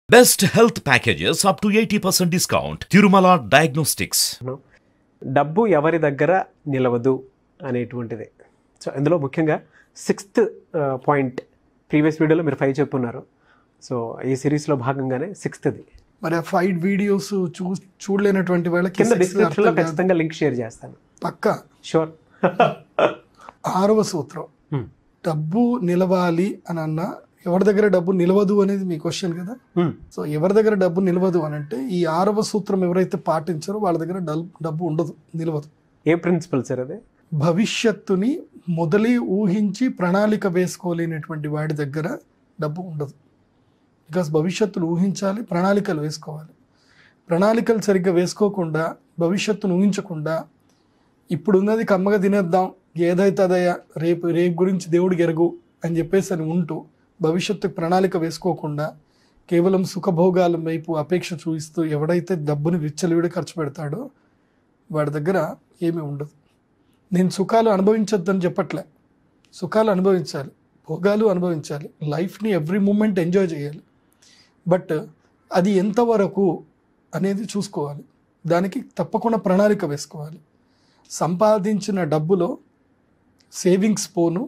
Best health packages up to 80% discount. Tirumala Diagnostics. డబ్బు ఎవరి దగ్గర నిలవదు అనేటువంటిది. సో ఇందులో ముఖ్యంగా 6th పాయింట్ ప్రీవియస్ వీడియోలో మీరు 5 చెప్పున్నారు. సో ఈ సిరీస్లో భాగంగానే 6th మరి ఆ 5 వీడియోస్ చూడలేనటువంటి వాళ్ళకి కింద డిస్క్రిప్షన్లో ఖచ్చితంగా లింక్ షేర్ చేస్తాను. పక్కా షూర్. 6వ సూత్రం, డబ్బు నిలవాలి అని అన్నా ఎవరి దగ్గర డబ్బు నిలవదు అనేది మీ క్వశ్చన్ కదా. సో ఎవరి దగ్గర డబ్బు నిలవదు అని అంటే ఈ 6వ సూత్రం ఎవరైతే పాటించారో వాళ్ళ దగ్గర డబ్బు ఉండదు, నిలవదు. ఏ ప్రిన్సిపల్ సార్ అది? భవిష్యత్తుని మొదలి ఊహించి ప్రణాళిక వేసుకోలేనటువంటి వాడి దగ్గర డబ్బు ఉండదు. బికాస్ భవిష్యత్తును ఊహించాలి, ప్రణాళికలు వేసుకోవాలి. ప్రణాళికలు సరిగ్గా వేసుకోకుండా, భవిష్యత్తును ఊహించకుండా ఇప్పుడు ఉన్నది కమ్మగా తినేద్దాం, ఏదైతే అదయ్యా, రేపు గురించి దేవుడికి ఎరుగు అని చెప్పేసి అని ఉంటూ భవిష్యత్తుకు ప్రణాళిక వేసుకోకుండా కేవలం సుఖభోగాల వైపు అపేక్ష చూపిస్తూ ఎవడైతే డబ్బుని విచ్చలవిడి ఖర్చు పెడతాడో వాడి దగ్గర ఏమీ ఉండదు. నేను సుఖాలు అనుభవించొద్దని చెప్పట్లే, సుఖాలు అనుభవించాలి, భోగాలు అనుభవించాలి, లైఫ్ని ఎవ్రీ మూమెంట్ ఎంజాయ్ చేయాలి. బట్ అది ఎంతవరకు అనేది చూసుకోవాలి, దానికి తప్పకుండా ప్రణాళిక వేసుకోవాలి. సంపాదించిన డబ్బులో సేవింగ్స్ పోను,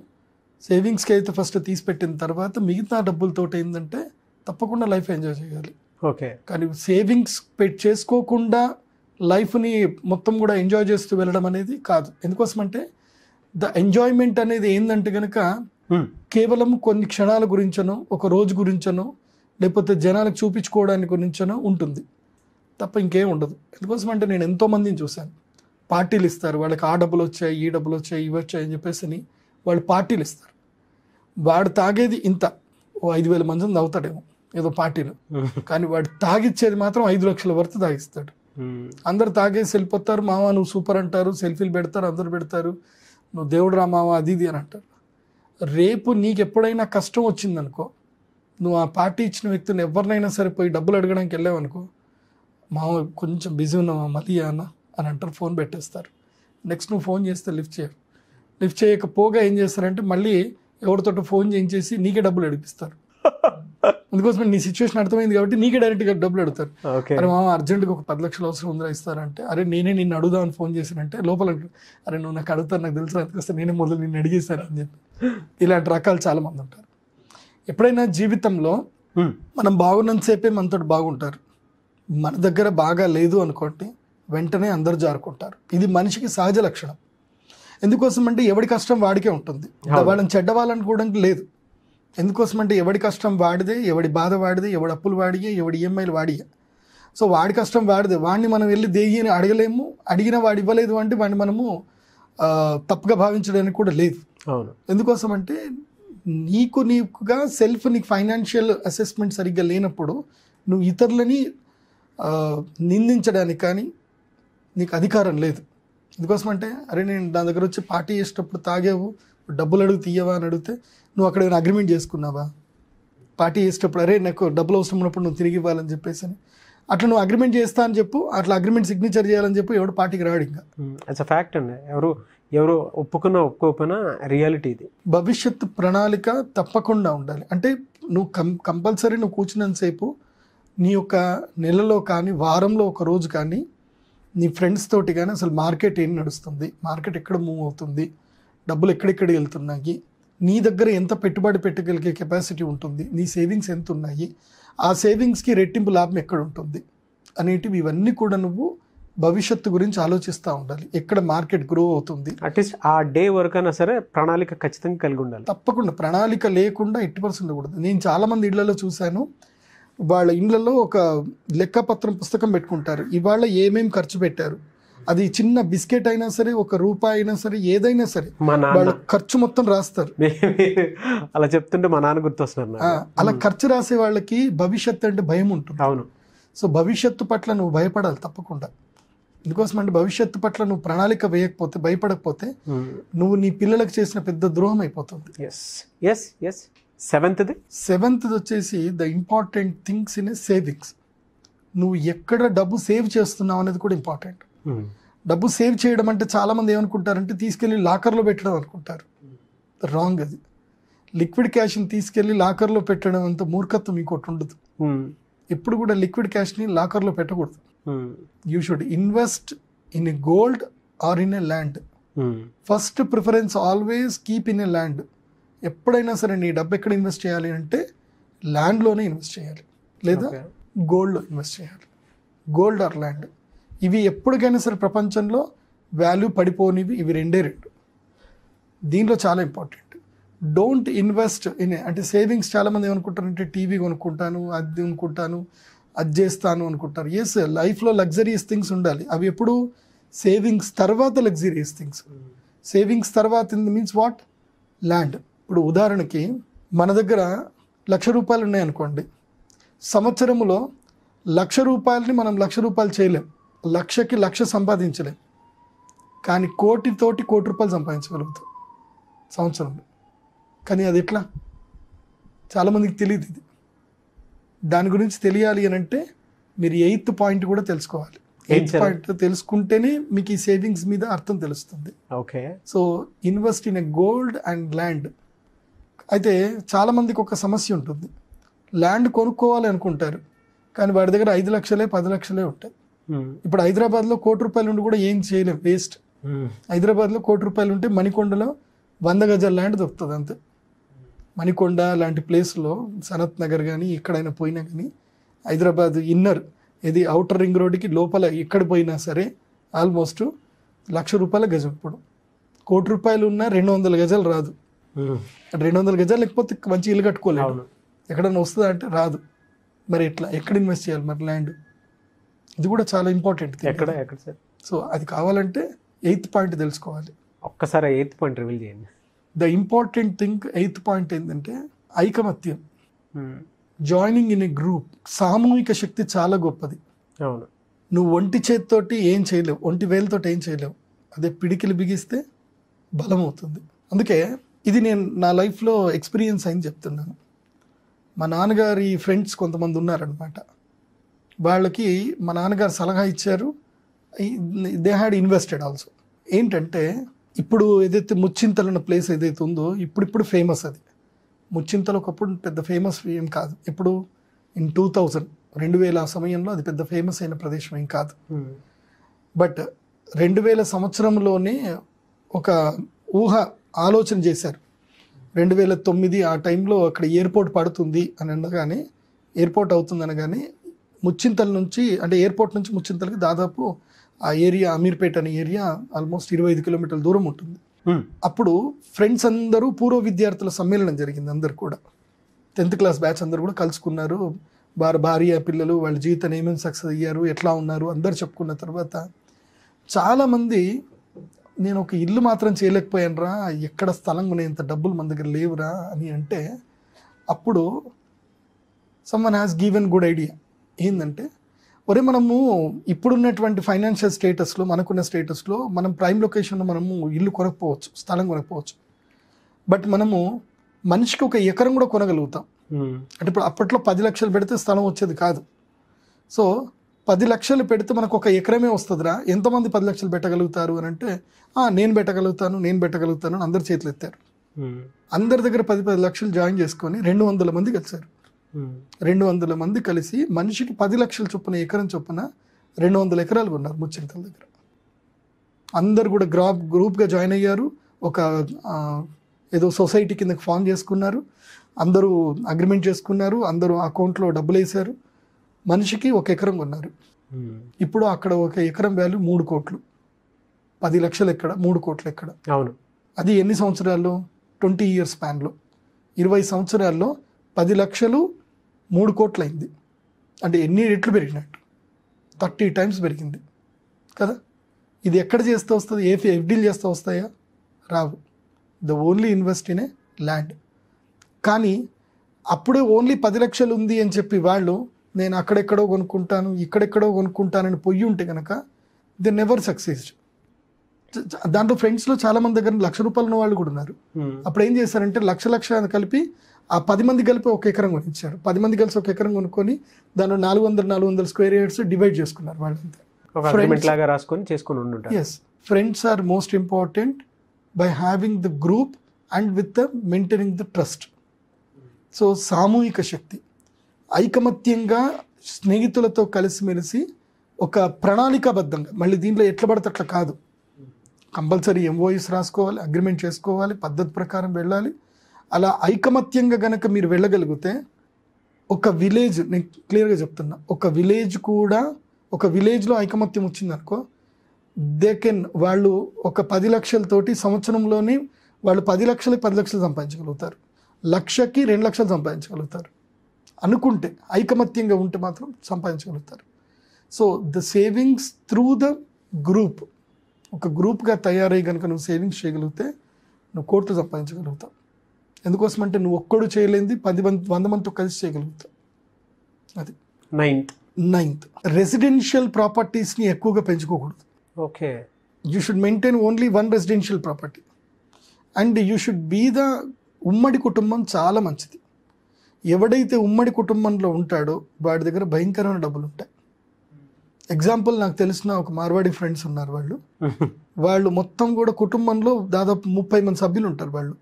సేవింగ్స్కి అయితే ఫస్ట్ తీసి పెట్టిన తర్వాత మిగతా డబ్బులతో ఏంటంటే తప్పకుండా లైఫ్ ఎంజాయ్ చేయాలి. ఓకే. కానీ సేవింగ్స్ చేసుకోకుండా లైఫ్ని మొత్తం కూడా ఎంజాయ్ చేస్తూ వెళ్ళడం అనేది కాదు. ఎందుకోసమంటే ద ఎంజాయ్మెంట్ అనేది ఏంటంటే కనుక కేవలం కొన్ని క్షణాల గురించనో, ఒక రోజు గురించనో, లేకపోతే జనాలకు చూపించుకోవడానికి గురించనో ఉంటుంది తప్ప ఇంకేం ఉండదు. ఎందుకోసమంటే నేను ఎంతోమందిని చూశాను, పార్టీలు ఇస్తారు, వాళ్ళకి ఆ డబ్బులు వచ్చాయి, ఈ డబ్బులు వచ్చాయి, ఇవి వచ్చాయి అని చెప్పేసి వాళ్ళు పార్టీలు ఇస్తారు. వాడు తాగేది ఇంత 5,000 మందిని తాగుతాడేమో ఏదో పార్టీలో, కానీ వాడు తాగిచ్చేది మాత్రం 5 లక్షల వరకు తాగిస్తాడు. అందరు తాగేసి వెళ్ళిపోతారు, మామ నువ్వు సూపర్ అంటారు, సెల్ఫీలు పెడతారు, అందరు పెడతారు, నువ్వు దేవుడు రా మామ అది ఇది అని అంటారు. రేపు నీకు ఎప్పుడైనా కష్టం వచ్చిందనుకో, నువ్వు ఆ పార్టీ ఇచ్చిన వ్యక్తిని ఎవరినైనా సరే పోయి డబ్బులు అడగడానికి వెళ్ళావనుకో, మామ కొంచెం బిజీ ఉన్నావా మళ్ళీ అన్న అని అంటారు, ఫోన్ పెట్టేస్తారు. నెక్స్ట్ నువ్వు ఫోన్ చేస్తే లిఫ్ట్ చేయరు. లిఫ్ట్ చేయకపోగా ఏం చేస్తారంటే మళ్ళీ ఎవరితో ఫోన్ చేయించేసి నీకే డబ్బులు అడిపిస్తారు. అందుకోసం నీ సిచ్యువేషన్ అర్థమైంది కాబట్టి నీకే డైరెక్ట్గా డబ్బులు అడుగుతారు. అరే మామ అర్జెంట్గా ఒక 10 లక్షలు అవసరం ఉందా ఇస్తారంటే, అరే నేనే నిన్ను అడుగుదామని ఫోన్ చేశానంటే లోపల అరే నువ్వు నాకు అడుగుతాను, నాకు తెలుసు అందుకొస్తే నేనే మొదలు నిన్ను అడిగేశాను అని చెప్పి ఇలాంటి రకాలు చాలామంది ఉంటారు. ఎప్పుడైనా జీవితంలో మనం బాగున్నంతసేపే మనతో బాగుంటారు, మన దగ్గర బాగా లేదు అనుకోండి వెంటనే అందరూ జారుకుంటారు. ఇది మనిషికి సహజ లక్షణం. ఎందుకోసం అంటే ఎవడి కష్టం వాడికే ఉంటుంది, వాళ్ళని చెడ్డవాళ్ళనుకోవడానికి లేదు. ఎందుకోసం అంటే ఎవడి కష్టం వాడిదే, ఎవడి బాధ వాడిదే, ఎవడి అప్పులు వాడియే, ఎవడి ఈఎంఐలు వాడియే. సో వాడి కష్టం వాడిదే, వాడిని మనం వెళ్ళి దేని అడగలేము. అడిగినా వాడు ఇవ్వలేదు అంటే వాడిని మనము తప్పుగా భావించడానికి కూడా లేదు. అవును. ఎందుకోసం అంటే నీకుగా నీకు ఫైనాన్షియల్ అసెస్మెంట్ సరిగ్గా లేనప్పుడు నువ్వు ఇతరులని నిందించడానికి కానీ నీకు అధికారం లేదు. ఎందుకోసం అంటే అరే నేను నా దగ్గర వచ్చి పార్టీ చేసేటప్పుడు తాగావు, డబ్బులు అడుగు తీయవా అని అడిగితే నువ్వు అక్కడ ఏమైనా అగ్రిమెంట్ చేసుకున్నావా? పార్టీ చేసేటప్పుడు అరే నాకు డబ్బులు అవసరం ఉన్నప్పుడు నువ్వు తిరిగి ఇవ్వాలని చెప్పేసి అని అట్లా నువ్వు అగ్రిమెంట్ చేస్తా అని చెప్పు, అట్లా అగ్రిమెంట్ సిగ్నేచర్ చేయాలని చెప్పి ఎవడు పార్టీకి రాడు. ఇంకా ఇట్స్ అ ఫ్యాక్ట్ అండి, ఎవరు ఒప్పుకోకపోయినా రియాలిటీ ఇది. భవిష్యత్తు ప్రణాళిక తప్పకుండా ఉండాలి. అంటే నువ్వు కంపల్సరీ నువ్వు కూర్చున్నంతసేపు నీ యొక్క నెలలో కానీ వారంలో ఒక రోజు కానీ నీ ఫ్రెండ్స్ తోటి కానీ అసలు మార్కెట్ ఏం నడుస్తుంది, మార్కెట్ ఎక్కడ మూవ్ అవుతుంది, డబ్బులు ఎక్కడెక్కడికి వెళ్తున్నాయి, నీ దగ్గర ఎంత పెట్టుబడి పెట్టగలిగే కెపాసిటీ ఉంటుంది, నీ సేవింగ్స్ ఎంత ఉన్నాయి, ఆ సేవింగ్స్కి రెట్టింపు లాభం ఎక్కడ ఉంటుంది అనేటివి ఇవన్నీ కూడా నువ్వు భవిష్యత్తు గురించి ఆలోచిస్తూ ఉండాలి. ఎక్కడ మార్కెట్ గ్రో అవుతుంది, అట్లీస్ట్ ఆ డే వరకైనా సరే ప్రణాళిక ఖచ్చితంగా కలిగి ఉండాలి. తప్పకుండా ప్రణాళిక లేకుండా 80% ఉండకూడదు. నేను చాలామంది ఇళ్లలో చూశాను, వాళ్ళ ఇండ్లలో ఒక లెక్కపత్రం పుస్తకం పెట్టుకుంటారు, ఇవాళ ఏమేమి ఖర్చు పెట్టారు, అది చిన్న బిస్కెట్ అయినా సరే, ₹1 అయినా సరే, ఏదైనా సరే వాళ్ళ ఖర్చు మొత్తం రాస్తారు. అలా చెప్తుంటే మా నాన్న గుర్తొస్తున్నారు. అలా ఖర్చు రాసే వాళ్ళకి భవిష్యత్తు అంటే భయం ఉంటుంది. అవును. సో భవిష్యత్తు పట్ల నువ్వు భయపడాలి తప్పకుండా. ఎందుకోసం అంటే భవిష్యత్తు పట్ల నువ్వు ప్రణాళిక వేయకపోతే, భయపడకపోతే నువ్వు నీ పిల్లలకు చేసిన పెద్ద ద్రోహం అయిపోతుంది. సెవెంత్ వచ్చేసి the important things in savings. నువ్వు ఎక్కడ డబ్బు సేవ్ చేస్తున్నావు అనేది కూడా ఇంపార్టెంట్. డబ్బు సేవ్ చేయడం అంటే చాలామంది ఏమనుకుంటారంటే తీసుకెళ్ళి లాకర్లో పెట్టడం అనుకుంటారు. రాంగ్. అది లిక్విడ్ క్యాష్ని తీసుకెళ్ళి లాకర్లో పెట్టడం అంత మూర్ఖత్వం ఇంకోటి ఉండదు. ఎప్పుడు కూడా లిక్విడ్ క్యాష్ని లాకర్లో పెట్టకూడదు. You should invest in a gold or in a land. First preference always keep in a land. ఎప్పుడైనా సరే నీ డబ్బు ఎక్కడ ఇన్వెస్ట్ చేయాలి అంటే ల్యాండ్లోనే ఇన్వెస్ట్ చేయాలి, లేదా గోల్డ్లో ఇన్వెస్ట్ చేయాలి. గోల్డ్ ఆర్ ల్యాండ్ ఇవి ఎప్పటికైనా సరే ప్రపంచంలో వాల్యూ పడిపోనివి, ఇవి రెండే రెండు. దీనిలో చాలా ఇంపార్టెంట్. డోంట్ ఇన్వెస్ట్ ఇన్ అంటే సేవింగ్స్. చాలామంది ఏమనుకుంటారంటే టీవీ కొనుక్కుంటాను, అది కొనుక్కుంటాను, అది చేస్తాను అనుకుంటారు. ఎస్, లైఫ్లో లగ్జరీస్ థింగ్స్ ఉండాలి. అవి ఎప్పుడు సేవింగ్స్ తర్వాత లగ్జరీస్ థింగ్స్. సేవింగ్స్ తర్వాత మీన్స్ వాట్? ల్యాండ్. ఇప్పుడు ఉదాహరణకి మన దగ్గర 1,00,000 రూపాయలు ఉన్నాయనుకోండి, సంవత్సరంలో 1,00,000 రూపాయలని మనం 1,00,000 రూపాయలు చేయలేం, 1,00,000కి 1,00,000 సంపాదించలేం. కానీ కోటితోటి 1,00,000 రూపాయలు సంపాదించగలుగుతాం సంవత్సరంలో. కానీ అది ఎట్లా? చాలామందికి తెలియదు ఇది. దాని గురించి తెలియాలి అని అంటే మీరు 8th పాయింట్ కూడా తెలుసుకోవాలి. 8th పాయింట్ తెలుసుకుంటేనే మీకు ఈ సేవింగ్స్ మీద అర్థం తెలుస్తుంది. Okay. So invest in a gold and land. అయితే చాలామందికి ఒక సమస్య ఉంటుంది. ల్యాండ్ కొనుక్కోవాలి అనుకుంటారు, కానీ వాడి దగ్గర 5 లక్షలే 10 లక్షలే ఉంటాయి. ఇప్పుడు హైదరాబాద్లో 1,00,000 రూపాయలు ఉండి కూడా ఏం చేయలేం, వేస్ట్. హైదరాబాద్లో 1,00,000 రూపాయలు ఉంటే మణికొండలో 100 గజాల ల్యాండ్ దొరుకుతుంది అంతే. మణికొండ లాంటి ప్లేస్లో, సనత్ నగర్ కానీ ఎక్కడైనా పోయినా కానీ, హైదరాబాద్ ఇన్నర్ ఇది అవుటర్ రింగ్ రోడ్డుకి లోపల ఎక్కడ పోయినా సరే ఆల్మోస్ట్ 1,00,000 రూపాయల గజం. ఇప్పుడు 1,00,000 రూపాయలు ఉన్నా 200 గజాలు రాదు. 200 గజాలు లేకపోతే మంచి ఇల్లు కట్టుకోలేము. ఎక్కడన్నా వస్తుందా అంటే రాదు. మరి ఎక్కడ ఇన్వెస్ట్ చేయాలి మరి ల్యాండ్? ఇది కూడా చాలా ఇంపార్టెంట్. ఎక్కడ సార్? సో అది కావాలంటే 8th పాయింట్ తెలుసుకోవాలి. ఒక్కసారి 8th పాయింట్ రివీల్ చేయండి. The important thing 8th point ఏంటంటే ఐకమత్యం. Joining in a group. సామూహిక శక్తి చాలా గొప్పది. అవును. నువ్వు ఒంటి చేతితోటి ఏం చేయలేవు, ఒంటి వేలతోటి ఏం చేయలేవు. అదే పిడికిలు బిగిస్తే బలం అవుతుంది. అందుకే ఇది నేను నా లైఫ్లో ఎక్స్పీరియన్స్ అయింది చెప్తున్నాను. మా నాన్నగారి ఫ్రెండ్స్ కొంతమంది ఉన్నారనమాట. వాళ్ళకి మా నాన్నగారు సలహా ఇచ్చారు. They had invested also. ఏంటంటే ఇప్పుడు ఏదైతే ముచ్చింతలు ఉన్న ప్లేస్ ఏదైతే ఉందో ఇప్పుడు ఫేమస్. అది ముచ్చింతలు ఒకప్పుడు పెద్ద ఫేమస్ ఏం కాదు. ఇప్పుడు ఇన్ 2000 సమయంలో అది పెద్ద ఫేమస్ అయిన ప్రదేశం ఏం కాదు. బట్ 2000 సంవత్సరంలోనే ఒక ఆలోచన చేశారు. 2009 ఆ టైంలో అక్కడ ఎయిర్పోర్ట్ పడుతుంది అని అనగానే, ఎయిర్పోర్ట్ అవుతుంది అనగానే ముచ్చింతల నుంచి అంటే ఎయిర్పోర్ట్ నుంచి ముచ్చింతలకి దాదాపు ఆ ఏరియా అమీర్పేట్ అనే ఏరియా ఆల్మోస్ట్ 25 కిలోమీటర్ల దూరం ఉంటుంది. అప్పుడు ఫ్రెండ్స్ అందరూ పూర్వ విద్యార్థుల సమ్మేళనం జరిగింది. అందరు కూడా 10th క్లాస్ బ్యాచ్ అందరు కూడా కలుసుకున్నారు. భార్య పిల్లలు వాళ్ళ జీవితం ఏమేమి సక్సెస్ అయ్యారు, ఎట్లా ఉన్నారు అందరు చెప్పుకున్న తర్వాత చాలామంది నేను ఒక ఇల్లు మాత్రం చేయలేకపోయాను రా, ఎక్కడ స్థలం కొనేంత డబ్బులు మన దగ్గర లేవురా అని అంటే, అప్పుడు someone has given good idea. ఏంటంటే మనము ఇప్పుడున్నటువంటి ఫైనాన్షియల్ స్టేటస్లో, మనకున్న స్టేటస్లో మనం ప్రైమ్ లొకేషన్లో మనము ఇల్లు కొనకపోవచ్చు, స్థలం కొనకపోవచ్చు. బట్ మనము మనిషికి 1 ఎకరం కూడా కొనగలుగుతాం. అంటే ఇప్పుడు అప్పట్లో 10 లక్షలు పెడితే స్థలం వచ్చేది కాదు. సో 10 లక్షలు పెడితే మనకు 1 ఎకరమే వస్తుందిరా. ఎంతమంది 10 లక్షలు పెట్టగలుగుతారు అని అంటే, నేను పెట్టగలుగుతాను అని అందరు చేతులు ఎత్తారు. అందరి దగ్గర 10 లక్షలు జాయిన్ చేసుకొని 200 మంది కలిశారు. 200 మంది కలిసి మనిషికి 10 లక్షల చొప్పున, ఎకరం చొప్పున 200 ఎకరాలు కొన్నారు ముచ్చింతల దగ్గర. అందరు కూడా గ్రూప్గా జాయిన్ అయ్యారు. ఒక ఏదో సొసైటీ కిందకి ఫామ్ చేసుకున్నారు. అందరూ అగ్రిమెంట్ చేసుకున్నారు. అందరూ అకౌంట్లో డబ్బులు వేశారు. మనిషికి 1 ఎకరం కొన్నారు. ఇప్పుడు అక్కడ 1 ఎకరం వాల్యూ 3 కోట్లు. 10 లక్షలు ఎక్కడ, 3 కోట్లు ఎక్కడ? అవును. అది ఎన్ని సంవత్సరాల్లో? 20 ఇయర్స్ స్పాన్లో, 20 సంవత్సరాల్లో 10 లక్షలు 3 కోట్లు అయింది. అంటే ఎన్ని రెట్లు పెరిగినట్టు? 30 టైమ్స్ పెరిగింది కదా. ఇది ఎక్కడ చేస్తూ వస్తుంది? ఎఫ్డీలు చేస్తూ వస్తాయా? రావు. The only invest in a land. కానీ అప్పుడే ఓన్లీ 10 లక్షలు ఉంది అని చెప్పి వాళ్ళు నేను అక్కడెక్కడో కొనుక్కుంటాను, ఇక్కడెక్కడో కొనుక్కుంటానని పొయ్యి ఉంటే కనుక దే నెవర్ సక్సెస్డ్. దాంట్లో ఫ్రెండ్స్లో చాలా మంది దగ్గర 1,00,000 రూపాయలు ఉన్న వాళ్ళు కూడా ఉన్నారు. అప్పుడు ఏం చేశారంటే లక్ష కలిపి ఆ 10 మంది కలిపి 1 ఎకరం కొనిచ్చారు. 10 మంది కలిసి 1 ఎకరం కొనుక్కొని దాంట్లో 400 స్క్వేర్ యార్డ్స్ డివైడ్ చేసుకున్నారు వాళ్ళంతా. Yes, friends are most important by having the group and with the maintaining the trust. So సామూహిక శక్తి, ఐకమత్యంగా స్నేహితులతో కలిసిమెలిసి ఒక ప్రణాళికాబద్ధంగా, మళ్ళీ దీంట్లో ఎట్లా పడితే అట్లా కాదు, కంపల్సరీ ఎంఓఈస్ రాసుకోవాలి, అగ్రిమెంట్ చేసుకోవాలి, పద్ధతి ప్రకారం వెళ్ళాలి. అలా ఐకమత్యంగా గనక మీరు వెళ్ళగలిగితే ఒక విలేజ్, నేను క్లియర్గా చెప్తున్నా, ఒక విలేజ్ కూడా, ఒక విలేజ్లో ఐకమత్యం వచ్చిందనుకో, వాళ్ళు ఒక 10 లక్షలతోటి సంవత్సరంలోని వాళ్ళు 10 లక్షలు సంపాదించగలుగుతారు, లక్షకి 2 లక్షలు సంపాదించగలుగుతారు అనుకుంటే, ఐకమత్యంగా ఉంటే మాత్రం సంపాదించగలుగుతారు. So the savings through the group, ఒక గ్రూప్గా తయారై కనుక నువ్వు సేవింగ్స్ చేయగలిగితే నువ్వు కోట్లు సంపాదించగలుగుతావు. ఎందుకోసం అంటే నువ్వు ఒక్కడు చేయలేంది 100 మందితో కలిసి చేయగలుగుతావు. అది నైన్త్, రెసిడెన్షియల్ ప్రాపర్టీస్ని ఎక్కువగా పెంచుకోకూడదు. Okay, you should maintain only 1 residential property and you should be the ఉమ్మడి కుటుంబం చాలా మంచిది. ఎవడైతే ఉమ్మడి కుటుంబంలో ఉంటాడో వాడి దగ్గర భయంకరమైన డబ్బులు ఉంటాయి. ఎగ్జాంపుల్, నాకు తెలిసిన ఒక మార్వాడి ఫ్రెండ్స్ ఉన్నారు, వాళ్ళు మొత్తం కూడా కుటుంబంలో దాదాపు 30 మంది సభ్యులు ఉంటారు. వాళ్ళు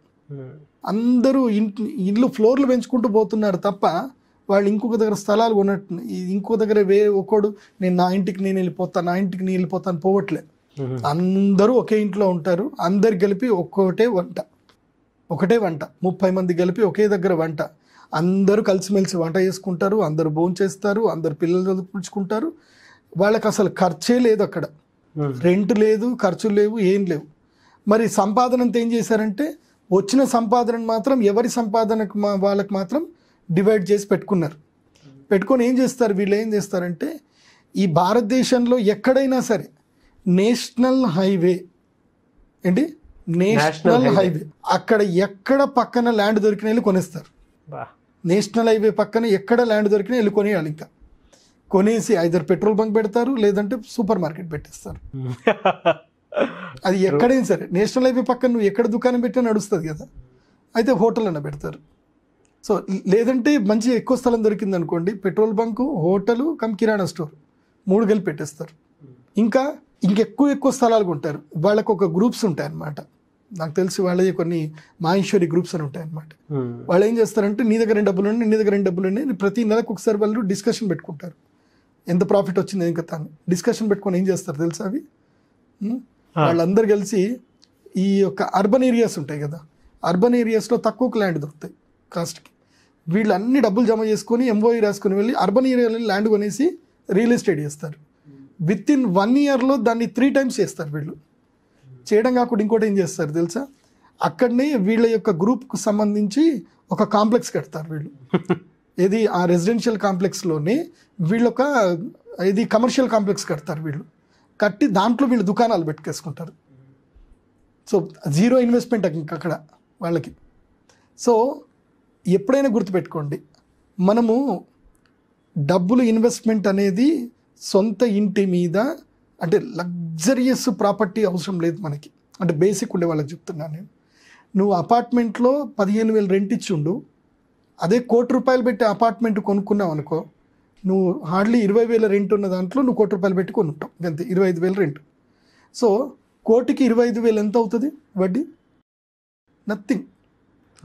అందరూ ఇల్లు ఫ్లోర్లు పెంచుకుంటూ పోతున్నారు తప్ప వాళ్ళు ఇంకొక దగ్గర స్థలాలు కొన్నట్టు, ఇంకొక దగ్గర ఒకడు నేను నా ఇంటికి నేను వెళ్ళిపోతాను పోవట్లే. అందరూ ఒకే ఇంట్లో ఉంటారు, అందరు కలిపి ఒకటే వంట 30 మంది కలిపి ఒకే దగ్గర వంట, అందరూ కలిసిమెలిసి వంట చేసుకుంటారు, అందరూ భోజనం చేస్తారు, అందరు పిల్లలు చదువుకుంటారు. వాళ్ళకి అసలు ఖర్చే లేదు, అక్కడ రెంట్ లేదు, ఖర్చులు లేవు, ఏం లేవు. మరి సంపాదన అంతా ఏం చేశారంటే, వచ్చిన సంపాదన మాత్రం ఎవరి సంపాదనకు వాళ్ళకి మాత్రం డివైడ్ చేసి పెట్టుకొని ఏం చేస్తారు, వీళ్ళు ఏం చేస్తారంటే, ఈ భారతదేశంలో ఎక్కడైనా సరే నేషనల్ హైవే అక్కడ ఎక్కడ పక్కన ల్యాండ్ దొరికిన వెళ్ళి కొనేస్తారు. నేషనల్ హైవే పక్కన ఎక్కడ ల్యాండ్ దొరికినా వెళ్ళి కొనేయాలి. ఇంకా కొనేసి ఐదర్ పెట్రోల్ బంక్ పెడతారు, లేదంటే సూపర్ మార్కెట్ పెట్టేస్తారు. అది ఎక్కడైనా సరే నేషనల్ హైవే పక్కన నువ్వు ఎక్కడ దుకాణం పెట్టినా నడుస్తుంది కదా, అయితే హోటల్ అన్న పెడతారు. సో లేదంటే మంచి ఎక్కువ స్థలం దొరికింది అనుకోండి, పెట్రోల్ బంకు, హోటలు కిరాణా స్టోర్ 3 కలిపి పెట్టేస్తారు. ఇంకెక్కువ స్థలాలు కొంటారు. వాళ్ళకు ఒక గ్రూప్స్ ఉంటాయి అన్నమాట. నాకు తెలిసి వాళ్ళే కొన్ని మాహేశ్వరి గ్రూప్స్ అని ఉంటాయి అన్నమాట. వాళ్ళు ఏం చేస్తారంటే, నీ దగ్గర డబ్బులు ఉన్నాయి, ప్రతి నెలకు ఒకసారి వాళ్ళు డిస్కషన్ పెట్టుకుంటారు, ఎంత ప్రాఫిట్ వచ్చింది ఇంకా తాను డిస్కషన్ పెట్టుకొని ఏం చేస్తారు తెలుసా, అవి వాళ్ళందరూ కలిసి ఈ యొక్క అర్బన్ ఏరియాస్ ఉంటాయి కదా, అర్బన్ ఏరియాస్లో తక్కువ ల్యాండ్ దొరుకుతాయి కాస్ట్కి, వీళ్ళు అన్ని డబ్బులు జమ చేసుకొని ఎంఓఈ రాసుకొని వెళ్ళి అర్బన్ ఏరియాలో ల్యాండ్ కొనేసి రియల్ ఎస్టేట్ చేస్తారు. విత్ ఇన్ 1 yearలో దాన్ని 3 times చేస్తారు. వీళ్ళు చేయడం కాకుండా ఇంకోటి ఏం చేస్తారు తెలుసా, అక్కడనే వీళ్ళ యొక్క గ్రూప్కు సంబంధించి ఒక కాంప్లెక్స్ కడతారు వీళ్ళు. ఏది ఆ రెసిడెన్షియల్ కాంప్లెక్స్లోనే వీళ్ళొక కమర్షియల్ కాంప్లెక్స్ కడతారు. వీళ్ళు కట్టి దాంట్లో వీళ్ళు దుకాణాలు పెట్టుకేసుకుంటారు. సో 0 ఇన్వెస్ట్మెంట్ అక్కడ వాళ్ళకి. సో ఎప్పుడైనా గుర్తుపెట్టుకోండి, మనము డబ్బులు ఇన్వెస్ట్మెంట్ అనేది సొంత ఇంటి మీద, అంటే లగ్జరియస్ ప్రాపర్టీ అవసరం లేదు మనకి. అంటే బేసిక్ ఉండే వాళ్ళకి చెప్తున్నాను నేను. నువ్వు అపార్ట్మెంట్లో 15,000 రెంట్ ఇచ్చి ఉండు, అదే ₹1,00,00,000 పెట్టి అపార్ట్మెంట్ కొనుక్కున్నావు అనుకో, నువ్వు హార్డ్లీ 20,000 రెంట్ ఉన్న దాంట్లో నువ్వు ₹1,00,00,000 పెట్టి కొనుక్కుంటావు, అంతే 25,000 రెంట్. సో కోటికి 25,000 ఎంత అవుతుంది వడ్డీ? నథింగ్.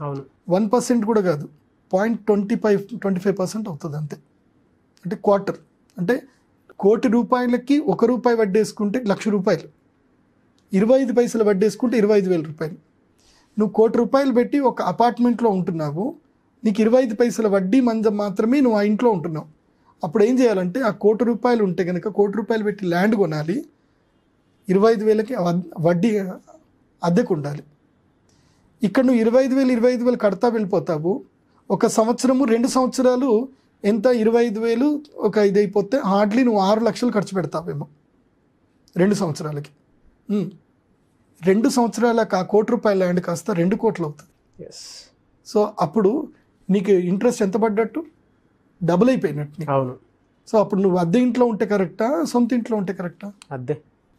అవును, 1% కూడా కాదు, 0.25% అవుతుంది అంతే. అంటే క్వార్టర్, అంటే ₹1,00,00,000కి ₹1 వడ్డీ వేసుకుంటే ₹1,00,000, 25 పైసలు వడ్డీ వేసుకుంటే ₹25,000. నువ్వు ₹1,00,00,000 పెట్టి ఒక అపార్ట్మెంట్లో ఉంటున్నావు, నీకు 25 పైసల వడ్డీ మందం మాత్రమే నువ్వు ఆ ఇంట్లో ఉంటున్నావు. అప్పుడు ఏం చేయాలంటే, ఆ ₹1,00,00,000 ఉంటే కనుక ₹1,00,00,000 పెట్టి ల్యాండ్ కొనాలి, 25,000కి వడ్డీ అద్దెకు ఉండాలి. ఇక్కడ నువ్వు 25,000 కడతా వెళ్ళిపోతావు. ఒక సంవత్సరము 2 సంవత్సరాలు ఎంత, 25,000 ఒక ఇది అయిపోతే హార్డ్లీ నువ్వు 6 లక్షలు ఖర్చు పెడతావేమో 2 సంవత్సరాలకి. 2 సంవత్సరాలకు ఆ ₹1,00,00,000 ల్యాండ్ కాస్త 2 కోట్లు అవుతుంది. సో అప్పుడు నీకు ఇంట్రెస్ట్ ఎంత పడ్డట్టు, డబుల్ అయిపోయినట్టు. అవును. సో అప్పుడు నువ్వు అద్దె ఇంట్లో ఉంటే కరెక్టా, సొంత ఇంట్లో ఉంటే కరెక్టా?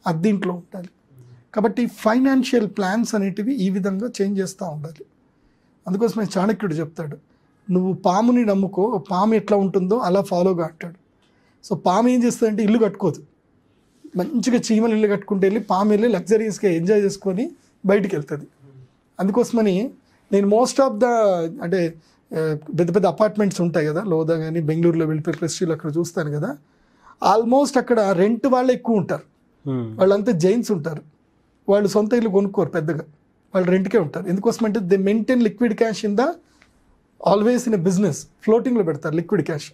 అద్దె ఇంట్లో ఉండాలి. కాబట్టి ఫైనాన్షియల్ ప్లాన్స్ అనేటివి ఈ విధంగా చేంజ్ చేస్తూ ఉండాలి. అందుకోసమే చాణక్యుడు చెప్తాడు, నువ్వు పాముని నమ్ముకో, పాము ఎట్లా ఉంటుందో అలా ఫాలోగా అంటాడు. సో పాము ఏం చేస్తుందంటే ఇల్లు కట్టుకోదు, మంచిగా చీమలు ఇల్లు కట్టుకుంటే వెళ్ళి పాము వెళ్ళి లగ్జరీస్గా ఎంజాయ్ చేసుకొని బయటికి వెళ్తుంది. అందుకోసమని నేను మోస్ట్ ఆఫ్ ద అంటే పెద్ద పెద్ద అపార్ట్మెంట్స్ ఉంటాయి కదా, లోదా కానీ బెంగళూరులో వెళ్ళిపోయి ప్రెస్టీలో అక్కడ చూస్తాను కదా, ఆల్మోస్ట్ అక్కడ రెంట్ వాళ్ళు ఎక్కువ ఉంటారు. వాళ్ళంతా జైన్స్ ఉంటారు, వాళ్ళు సొంత ఇల్లు కొనుక్కోరు పెద్దగా, వాళ్ళు రెంట్కే ఉంటారు. ఎందుకోసమంటే they maintain liquid cash in the always in a business. ఫ్లోటింగ్లో పెడతారు లిక్విడ్ క్యాష్.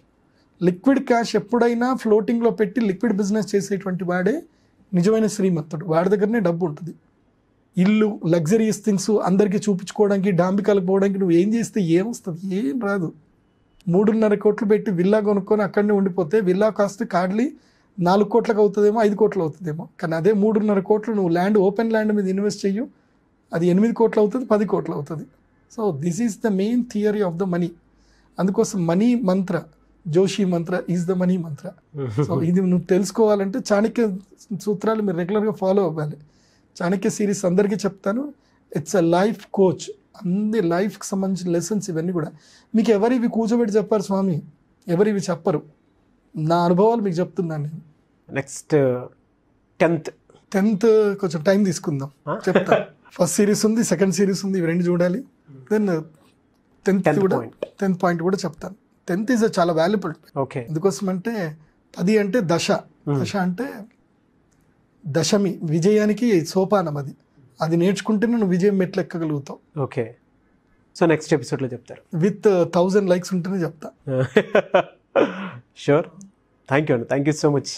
లిక్విడ్ క్యాష్ ఎప్పుడైనా ఫ్లోటింగ్లో పెట్టి లిక్విడ్ బిజినెస్ చేసేటువంటి వాడే నిజమైన శ్రీమంతుడు. వాడి దగ్గరనే డబ్బు ఉంటుంది. ఇల్లు, లగ్జరీస్ థింగ్స్ అందరికీ చూపించుకోవడానికి, డాంబికాలకు పోవడానికి నువ్వు ఏం చేస్తే ఏమొస్తుంది? ఏం రాదు. 3.5 కోట్లు పెట్టి విల్లా కొనుక్కొని అక్కడనే ఉండిపోతే విల్లా కాస్ట్ కార్డ్లీ 4 కోట్లకు అవుతుందేమో, 5 కోట్లు అవుతుందేమో. కానీ అదే 3.5 కోట్లు నువ్వు ల్యాండ్, ఓపెన్ ల్యాండ్ మీద ఇన్వెస్ట్ చెయ్యు, అది 8 కోట్లు అవుతుంది, 10 కోట్లు అవుతుంది. So this is the main theory of the money. అందుకోసం money Mantra, Joshi Mantra is the money Mantra. So ఇది నువ్వు తెలుసుకోవాలంటే చాణక్య సూత్రాలు మీరు రెగ్యులర్గా ఫాలో అవ్వాలి. చాణక్య సిరీస్ అందరికీ చెప్తాను. It's a life coach. అన్ని లైఫ్కి సంబంధించిన లెసన్స్ ఇవన్నీ కూడా మీకు ఎవరివి కూర్చోబెట్టి చెప్పారు స్వామి, ఎవరివి చెప్పరు. నా అనుభవాలు మీకు చెప్తున్నాను నేను. నెక్స్ట్ 10th కొంచెం టైం తీసుకుందాం, చెప్తా. ఫస్ట్ సిరీస్ ఉంది, సెకండ్ సిరీస్ ఉంది, ఇవి 2 చూడాలి. దెన్ 10th పాయింట్ కూడా చెప్తాను. 10th ఈజ్ చాలా వాల్యుబుల్. ఓకే. ఎందుకోసం అంటే 10 అంటే దశ. దశ అంటే దశమి, విజయానికి సోపానం. అది నేర్చుకుంటేనే నువ్వు విజయం మెట్లు ఎక్కగలుగుతావు. ఓకే. సో నెక్స్ట్ ఎపిసోడ్లో చెప్తారు. విత్ 1000 likes ఉంటేనే చెప్తా. షూర్. థ్యాంక్ యూ అండి, థ్యాంక్ యూ సో మచ్.